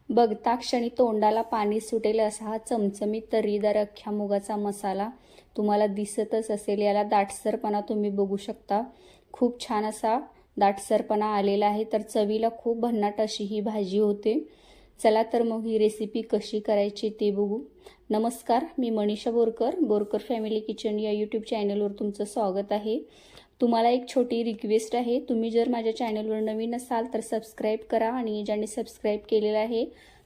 बघता क्षणी तोंडाला पाणी सुटेल असा हा चमचमीत तर्रीदार अख्ख्या मुगाचा मसाला तुम्हाला दिसतच असेल। याला दाटसरपणा तुम्ही बघू शकता, खूप छान असा दाटसरपणा आलेला आहे। तर चवीला खूप भन्नाट अशी ही भाजी होते। चला तर मग ही रेसिपी कशी करायची ते बघू। नमस्कार, मी मनीषा बोरकर फॅमिली किचन या यूट्यूब चॅनलवर तुमचं स्वागत आहे। तुम्हाला एक छोटी रिक्वेस्ट आहे, तुम्ही जर माझ्या चॅनलवर नवीन असाल तर सबस्क्राईब करा आणि ज्यांनी सबस्क्राईब केलेलं आहे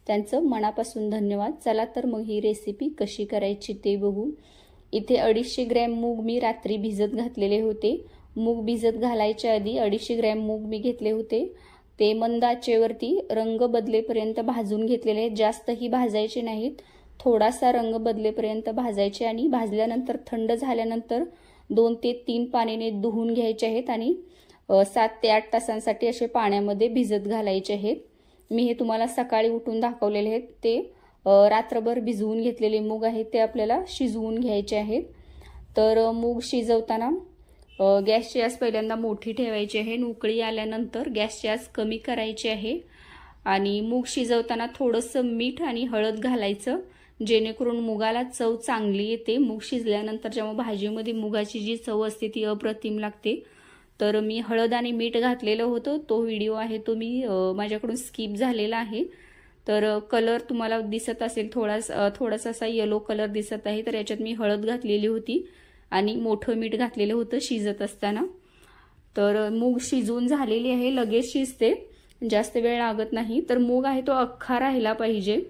त्यांचं मनापासून धन्यवाद। चला तर मग ही रेसिपी कशी करायची ते बघू। इथे 250 ग्रॅम मूग मी रात्री भिजत घातलेले होते। मूग भिजत घालायच्या आधी 250 ग्रॅम मूग मी घेतले होते, ते मंद आचेवरती रंग बदलेपर्यंत भाजून घेतलेले आहेत। जास्तही भाजायचे नाहीत, थोडासा रंग बदलेपर्यंत भाजायचे आणि भाजल्यानंतर थंड झाल्यानंतर 2 ते 3 पाण्याने धुवून घ्यायचे आहेत आणि 7 ते 8 तासांसाठी असे पाण्यामध्ये भिजत घालायचे आहेत। मी हे तुम्हाला सकाळी उठून दाखवलेले आहेत। ते रात्रभर भिजवून घेतलेले मूग आहेत, ते आपल्याला शिजवून घ्यायचे आहेत। तर मूग शिजवताना गॅसची आच पहिल्यांदा मोठी ठेवायची आहे। उकळी आल्यानंतर गॅसची आच कमी करायची आहे आणि मूग शिजवताना थोडंसं मीठ आणि हळद घालायचं, जेणेकरून मुगाला चव चांगली येते। मूग शिजल्यानंतर जेव्हा भाजीमध्ये मुगाची जी चव असते ती अप्रतिम लागते। तर मी हळद आणि मीठ घातलेलं होतं, तो व्हिडिओ आहे तो मी माझ्याकडून स्किप झालेला आहे। तर कलर तुम्हाला दिसत असेल, थोडासा असा येलो कलर दिसत आहे। तर याच्यात मी हळद घातलेली होती आणि मोठं मीठ घातलेलं होतं शिजत असताना। तर मूग शिजून झालेली आहे, लगेच शिजते, जास्त वेळ लागत नाही। तर मूग आहे तो अख्खा राहिला पाहिजे।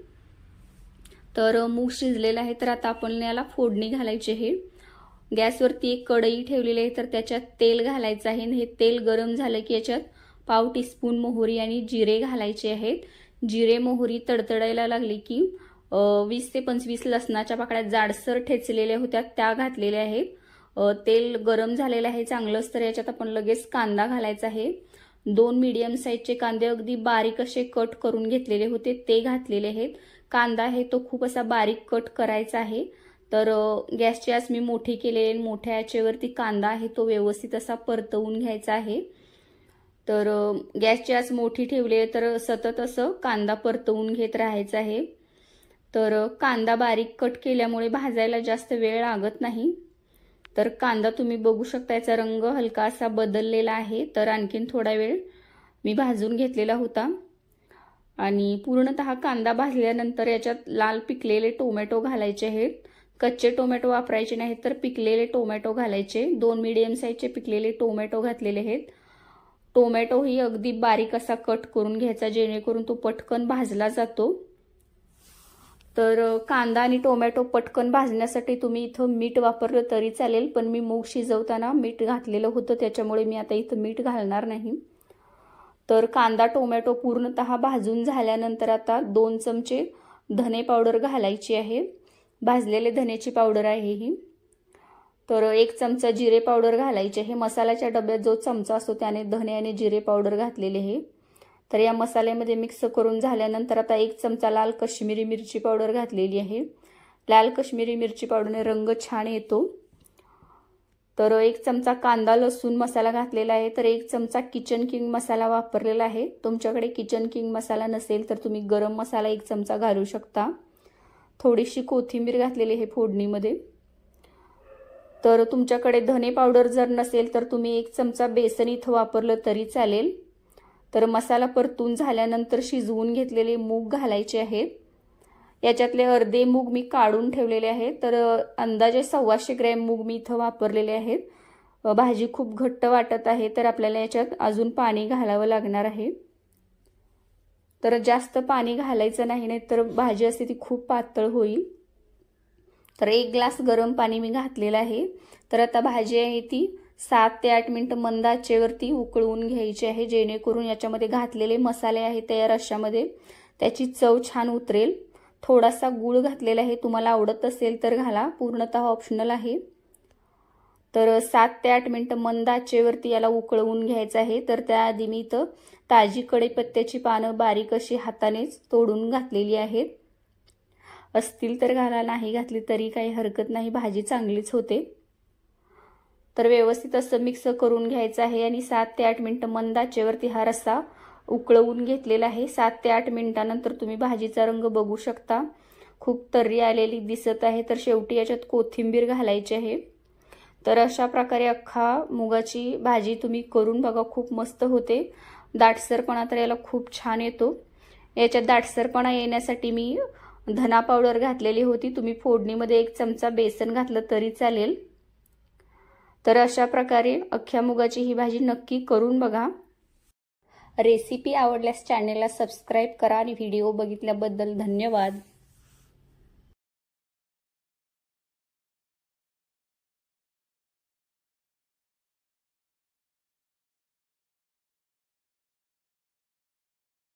तर मूग शिजलेला आहे, तर आता आपण याला फोडणी घालायची आहे। गॅसवरती एक कढई ठेवलेली आहे, तर त्याच्यात तेल घालायचं आहे। हे तेल गरम झालं की याच्यात पाव टीस्पून मोहरी आणि जिरे घालायचे आहेत। जिरे मोहरी तडतडायला लागली की 20 ते 25 लसणाच्या पाकळ्या जाडसर ठेचलेल्या होत्या त्या घातलेल्या आहेत। तेल गरम झालेलं आहे चांगलंच, तर याच्यात आपण लगेच कांदा घालायचा आहे। 2 मीडियम साईजचे कांदे अगदी बारीक असे कट करून घेतलेले होते, ते घातलेले आहेत। कांदा आहे तो खूप असा बारीक कट करायचा आहे। तर गॅसची आच मी मोठी केलेली, मोठ्या आचेवरती कांदा आहे तो व्यवस्थित असा परतवून घ्यायचा आहे। तर गॅसची आच मोठी ठेवली आहे, तर सतत असं कांदा परतवून घेत राहायचं आहे। तर कांदा बारीक कट केल्यामुळे भाजायला जास्त वेळ लागत नाही। तर कांदा तुम्ही बघू शकता, याचा रंग हलका असा बदललेला आहे। तर आणखीन थोडा वेळ मी भाजून घेतलेला होता आणि पूर्णतः कांदा भाजल्यानंतर याच्यात लाल पिकलेले टोमॅटो घालायचे आहेत। कच्चे टोमॅटो वापरायचे नाहीत, तर पिकलेले टोमॅटो घालायचे। 2 मीडियम साईजचे पिकलेले टोमॅटो घातलेले आहेत। टोमॅटो ही अगदी बारीक असा कट करून घ्यायचा, जेणेकरून तो पटकन भाजला जातो। तर कांदा आणि टोमॅटो पटकन भाजण्यासाठी तुम्ही इथं मीठ वापरलं तरी चालेल, पण मी मूग शिजवताना मीठ घातलेलं होतं, त्याच्यामुळे मी आता इथं मीठ घालणार नाही। तर कांदा टोमॅटो पूर्णतः भाजून झाल्यानंतर आता 2 चमचे धने पावडर घालायची आहे। भाजलेले धनेची पावडर आहे ही। तर 1 चमचा जिरे पावडर घालायचे आहे। मसाल्याच्या डब्यात जो चमचा असतो त्याने धने आणि जिरे पावडर घातलेले आहे। तर या मसाल्यामध्ये मिक्स करून झाल्यानंतर आता 1 चमचा लाल काश्मीरी मिरची पावडर घातलेली आहे। लाल काश्मीरी मिरची पावडरने रंग छान येतो। तर 1 चमचा कांदा लसूण मसाला घातलेला आहे। तर 1 चमचा किचन किंग मसाला वापरलेला आहे। तुमच्याकडे किचन किंग मसाला नसेल तर तुम्ही गरम मसाला 1 चमचा घालू शकता। थोडीशी कोथिंबीर घातलेली आहे फोडणीमध्ये। तर तुमच्याकडे धने पावडर जर नसेल तर तुम्ही 1 चमचा बेसन इथं वापरलं तरी चालेल। तर मसाला परतून झाल्यानंतर शिजवून घेतलेले मूग घालायचे आहेत। याच्यातले अर्धे मूग मी काढून ठेवलेले आहेत। तर अंदाजे 125 ग्रॅम मूग मी इथं वापरलेले आहेत। भाजी खूप घट्ट वाटत आहे, तर आपल्याला याच्यात अजून पाणी घालावं लागणार आहे। तर जास्त पाणी घालायचं नाही, नाहीतर भाजी असते ती खूप पातळ होईल। तर 1 ग्लास गरम पाणी मी घातलेलं आहे। तर आता भाजी आहे ती 7 ते 8 मिनिटं मंद आचेवरती उकळवून घ्यायची आहे, जेणेकरून याच्यामध्ये घातलेले मसाले आहेत त्या रश्श्यामध्ये त्याची चव छान उतरेल। थोडासा गूळ घातलेला आहे, तुम्हाला आवडत असेल तर घाला, पूर्णतः ऑप्शनल आहे। तर 7 ते 8 मिनिटं मंद आचेवरती याला उकळवून घ्यायचं आहे। तर त्याआधी मी इथं ताजी कढीपत्त्याची पानं बारीक अशी हातानेच तोडून घातलेली आहेत। असतील तर घाला, नाही घातली तरी काही हरकत नाही, भाजी चांगलीच होते। तर व्यवस्थित असं मिक्स करून घ्यायचं आहे आणि 7 ते 8 मिनिटं मंद आचेवरती हा रस्सा उकळवून घेतलेलं आहे. 7 ते 8 मिनिटानंतर तुम्ही भाजीचा रंग बघू शकता. खूप तर्री आलेली दिसत आहे. तर शेवटी याच्यात कोथिंबीर घालायची आहे. तर अशा प्रकारे अख्खा मुगाची भाजी तुम्ही करून बघा, खूप मस्त होते. दाटसरपणा तर याला खूप छान येतो. याच्यात दाटसरपणा येण्यासाठी मी धना पावडर घातलेली होती. तुम्ही फोडणीमध्ये 1 चमचा बेसन घातलं तरी चालेल. तर अशा प्रकारे अख्ख्या मुगाची ही भाजी नक्की करून बघा. रेसिपी आवडल्यास चॅनलला सबस्क्राईब करा आणि व्हिडिओ बघितल्याबद्दल धन्यवाद.